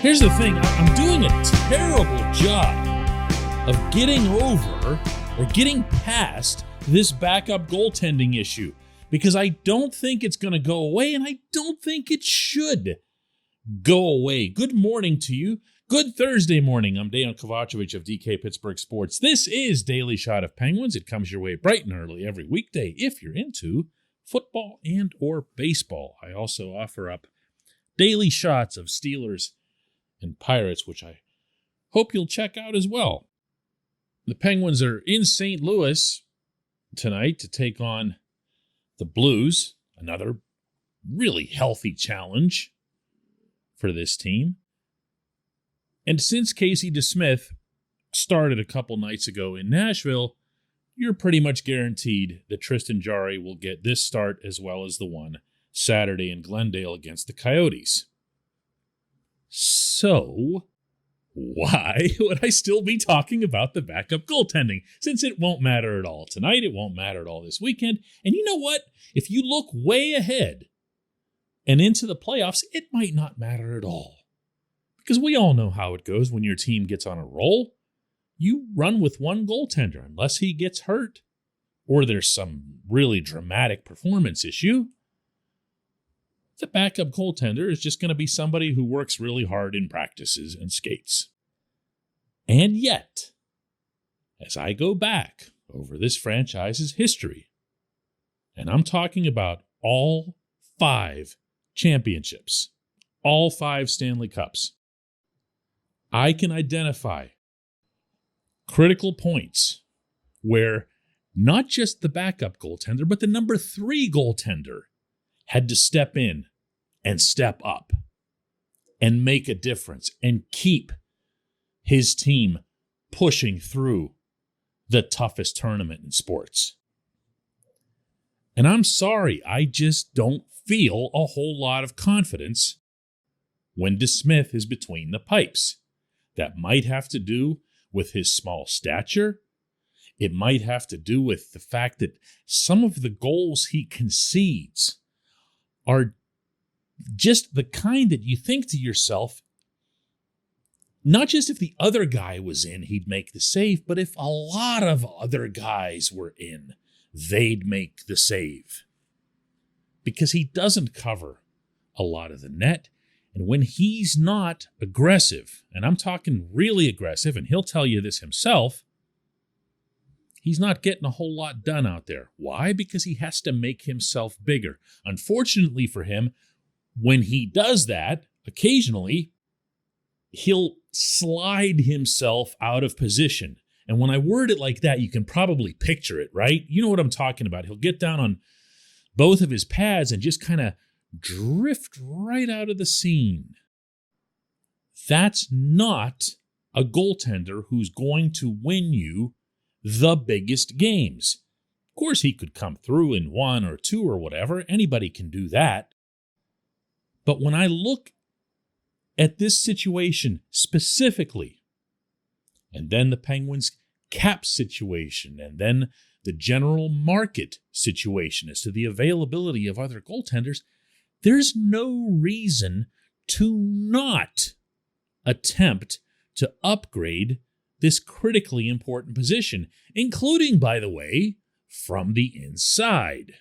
Here's the thing, I'm doing a terrible job of getting over or getting past this backup goaltending issue because I don't think it's going to go away, and I don't think it should go away. Good morning to you. Good Thursday morning. I'm Dejan Kovacevic of DK Pittsburgh Sports. This is Daily Shot of Penguins. It comes your way bright and early every weekday if you're into football and or baseball. I also offer up daily shots of Steelers and Pirates, which I hope you'll check out as well. The Penguins are in St. Louis tonight to take on the Blues, another really healthy challenge for this team. And since Casey DeSmith started a couple nights ago in Nashville, you're pretty much guaranteed that Tristan Jarry will get this start as well as the one Saturday in Glendale against the Coyotes. So, why would I still be talking about the backup goaltending? Since it won't matter at all tonight, it won't matter at all this weekend. And you know what? If you look way ahead and into the playoffs, it might not matter at all. Because we all know how it goes when your team gets on a roll. You run with one goaltender unless he gets hurt or there's some really dramatic performance issue. The backup goaltender is just going to be somebody who works really hard in practices and skates. And yet, as I go back over this franchise's history, and I'm talking about all 5 championships, all 5 Stanley Cups, I can identify critical points where not just the backup goaltender, but the number 3 goaltender had to step in and step up and make a difference and keep his team pushing through the toughest tournament in sports. And I'm sorry, I just don't feel a whole lot of confidence when DeSmith is between the pipes. That might have to do with his small stature. It might have to do with the fact that some of the goals he concedes are just the kind that you think to yourself, not just if the other guy was in, he'd make the save, but if a lot of other guys were in, they'd make the save. Because he doesn't cover a lot of the net. And when he's not aggressive, and I'm talking really aggressive, and he'll tell you this himself, he's not getting a whole lot done out there. Why? Because he has to make himself bigger. Unfortunately for him, when he does that, occasionally, he'll slide himself out of position. And when I word it like that, you can probably picture it, right? You know what I'm talking about. He'll get down on both of his pads and just kind of drift right out of the scene. That's not a goaltender who's going to win you the biggest games. Of course, he could come through in 1 or 2 or whatever. Anybody can do that. But when I look at this situation specifically, and then the Penguins' cap situation, and then the general market situation as to the availability of other goaltenders, there's no reason to not attempt to upgrade this critically important position, including, by the way, from the inside.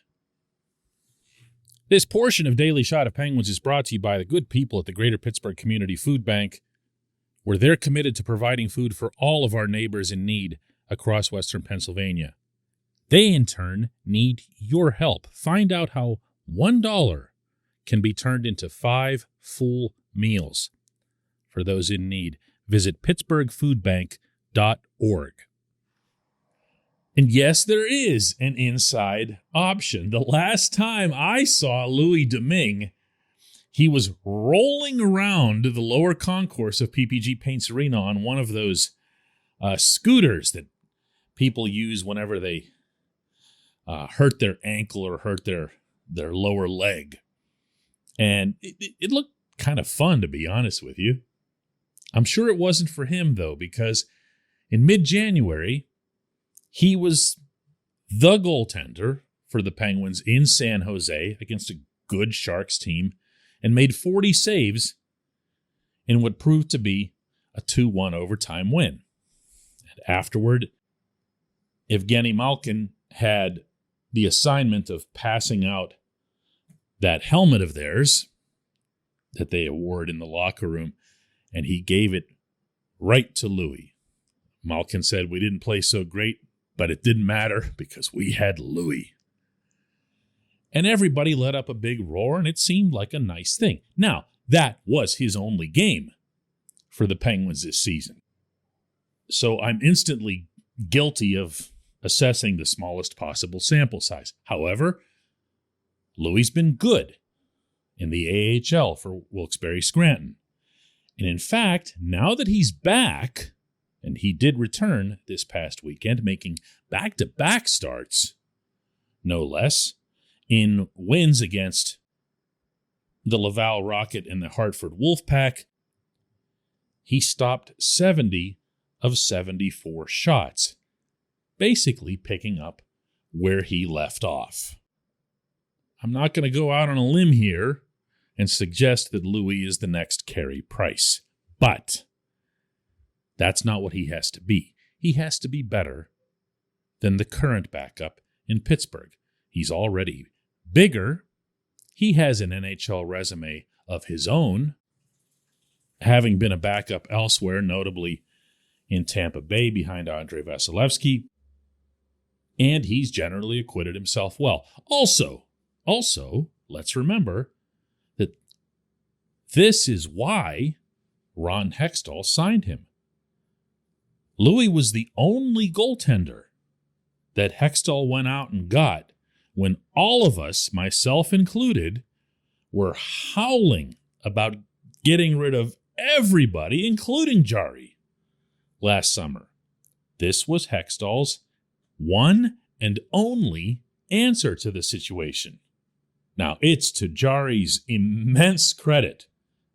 This portion of Daily Shot of Penguins is brought to you by the good people at the Greater Pittsburgh Community Food Bank, where they're committed to providing food for all of our neighbors in need across Western Pennsylvania. They, in turn, need your help. Find out how $1 can be turned into 5 full meals for those in need. Visit pittsburghfoodbank.org. And yes, there is an inside option. The last time I saw Louis Domingue, he was rolling around the lower concourse of PPG Paints Arena on one of those scooters that people use whenever they hurt their ankle or hurt their lower leg. And it looked kind of fun, to be honest with you. I'm sure it wasn't for him, though, because in mid-January, he was the goaltender for the Penguins in San Jose against a good Sharks team and made 40 saves in what proved to be a 2-1 overtime win. And afterward, Evgeny Malkin had the assignment of passing out that helmet of theirs that they award in the locker room, and he gave it right to Louis. Malkin said, "We didn't play so great, but it didn't matter because we had Louis." And everybody let up a big roar, and it seemed like a nice thing. Now, that was his only game for the Penguins this season. So I'm instantly guilty of assessing the smallest possible sample size. However, Louis's been good in the AHL for Wilkes-Barre Scranton. And in fact, now that he's back, and he did return this past weekend, making back-to-back starts, no less, in wins against the Laval Rocket and the Hartford Wolfpack, he stopped 70 of 74 shots, basically picking up where he left off. I'm not going to go out on a limb here and suggest that Louis is the next Carey Price, but that's not what he has to be. He has to be better than the current backup in Pittsburgh. He's already bigger. He has an NHL resume of his own, having been a backup elsewhere, notably in Tampa Bay behind Andrei Vasilevsky, and he's generally acquitted himself well. Also, let's remember that this is why Ron Hextall signed him. Louis was the only goaltender that Hextall went out and got when all of us, myself included, were howling about getting rid of everybody, including Jari, last summer. This was Hextall's one and only answer to the situation. Now, it's to Jari's immense credit,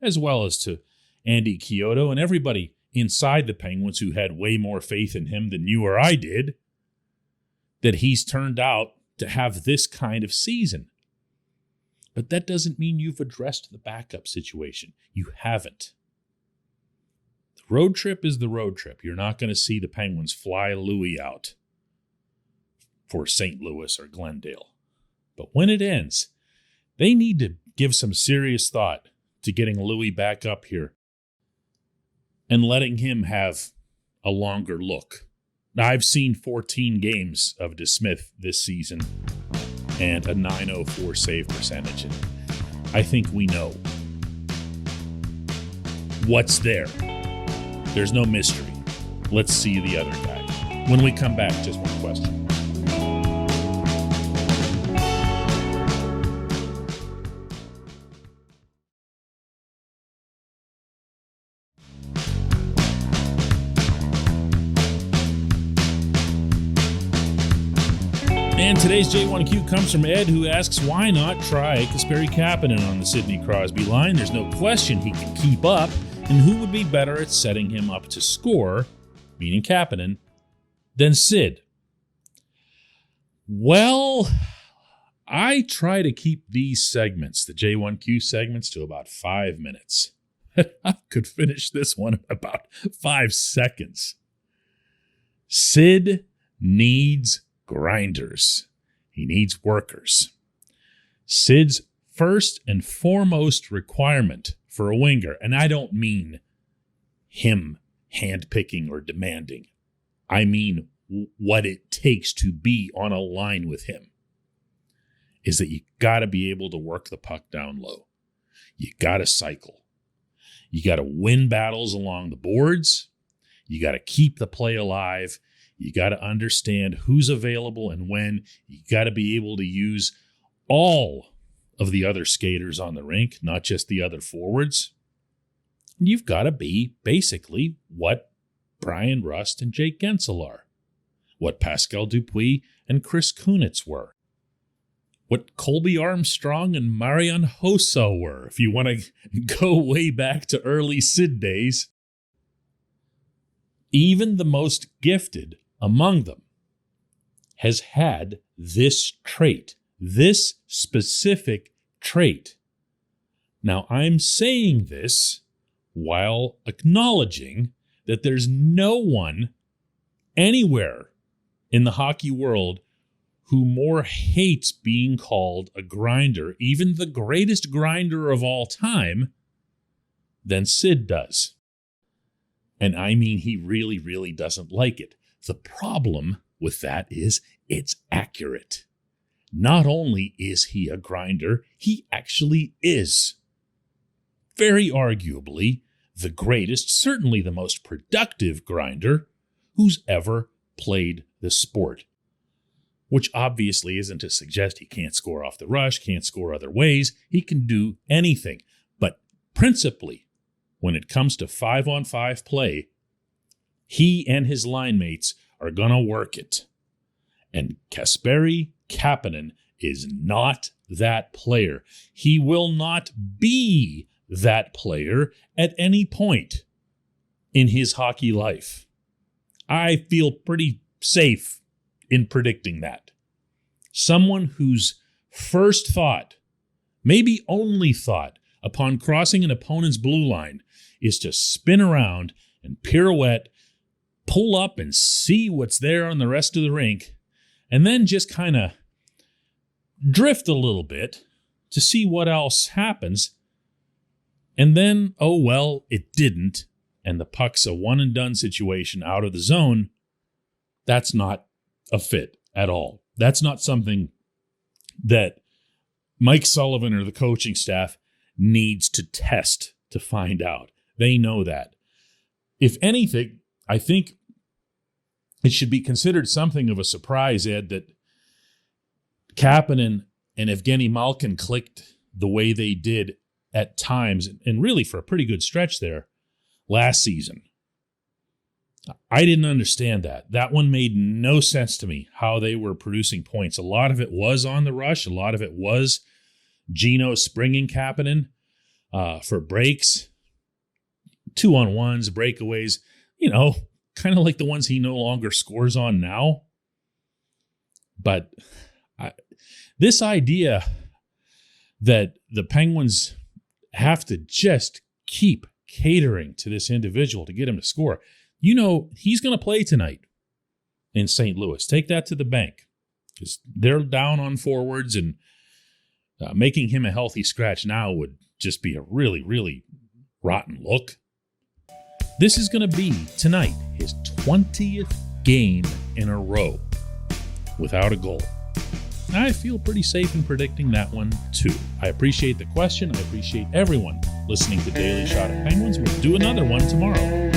as well as to Andy Chiodo and everybody inside the Penguins who had way more faith in him than you or I did, that he's turned out to have this kind of season. But that doesn't mean you've addressed the backup situation. You haven't. The road trip is the road trip. You're not going to see the Penguins fly Louis out for St. Louis or Glendale. But when it ends, they need to give some serious thought to getting Louis back up here and letting him have a longer look. Now, I've seen 14 games of DeSmith this season and a .904 save percentage. And I think we know what's there. There's no mystery. Let's see the other guy. When we come back, just one question. And today's J1Q comes from Ed, who asks, why not try Kasperi Kapanen on the Sidney Crosby line? There's no question he can keep up, and who would be better at setting him up to score, meaning Kapanen, than Sid? Well, I try to keep these segments, the J1Q segments, to about 5 minutes. I could finish this one in about 5 seconds. Sid needs grinders. He needs workers. Sid's first and foremost requirement for a winger, and I don't mean him handpicking or demanding. I mean what it takes to be on a line with him, is that you got to be able to work the puck down low. You got to cycle. You got to win battles along the boards. You got to keep the play alive. You got to understand who's available and when. You got to be able to use all of the other skaters on the rink, not just the other forwards. And you've got to be basically what Brian Rust and Jake Gensel are, what Pascal Dupuis and Chris Kunitz were, what Colby Armstrong and Marian Hossa were, if you want to go way back to early Sid days. Even the most gifted among them has had this trait, this specific trait. Now, I'm saying this while acknowledging that there's no one anywhere in the hockey world who more hates being called a grinder, even the greatest grinder of all time, than Sid does. And I mean, he really, really doesn't like it. The problem with that is it's accurate. Not only is he a grinder, he actually is. Very arguably the greatest, certainly the most productive grinder who's ever played the sport. Which obviously isn't to suggest he can't score off the rush, can't score other ways. He can do anything. But principally, when it comes to 5-on-5 play, he and his line mates are going to work it. And Kasperi Kapanen is not that player. He will not be that player at any point in his hockey life. I feel pretty safe in predicting that. Someone whose first thought, maybe only thought, upon crossing an opponent's blue line is to spin around and pirouette, pull up and see what's there on the rest of the rink, and then just kind of drift a little bit to see what else happens. And then, oh well, it didn't, and the puck's a one-and-done situation out of the zone. That's not a fit at all. That's not something that Mike Sullivan or the coaching staff needs to test to find out. They know that. If anything, I think it should be considered something of a surprise, Ed, that Kapanen and Evgeny Malkin clicked the way they did at times, and really for a pretty good stretch there last season. I didn't understand that. That one made no sense to me, how they were producing points. A lot of it was on the rush. A lot of it was Gino springing Kapanen for breaks, 2-on-1s, breakaways, kind of like the ones he no longer scores on now. But this idea that the Penguins have to just keep catering to this individual to get him to score. He's going to play tonight in St. Louis. Take that to the bank, because they're down on forwards, and making him a healthy scratch now would just be a really, really rotten look. This is going to be, tonight, his 20th game in a row without a goal. I feel pretty safe in predicting that one, too. I appreciate the question. I appreciate everyone listening to Daily Shot of Penguins. We'll do another one tomorrow.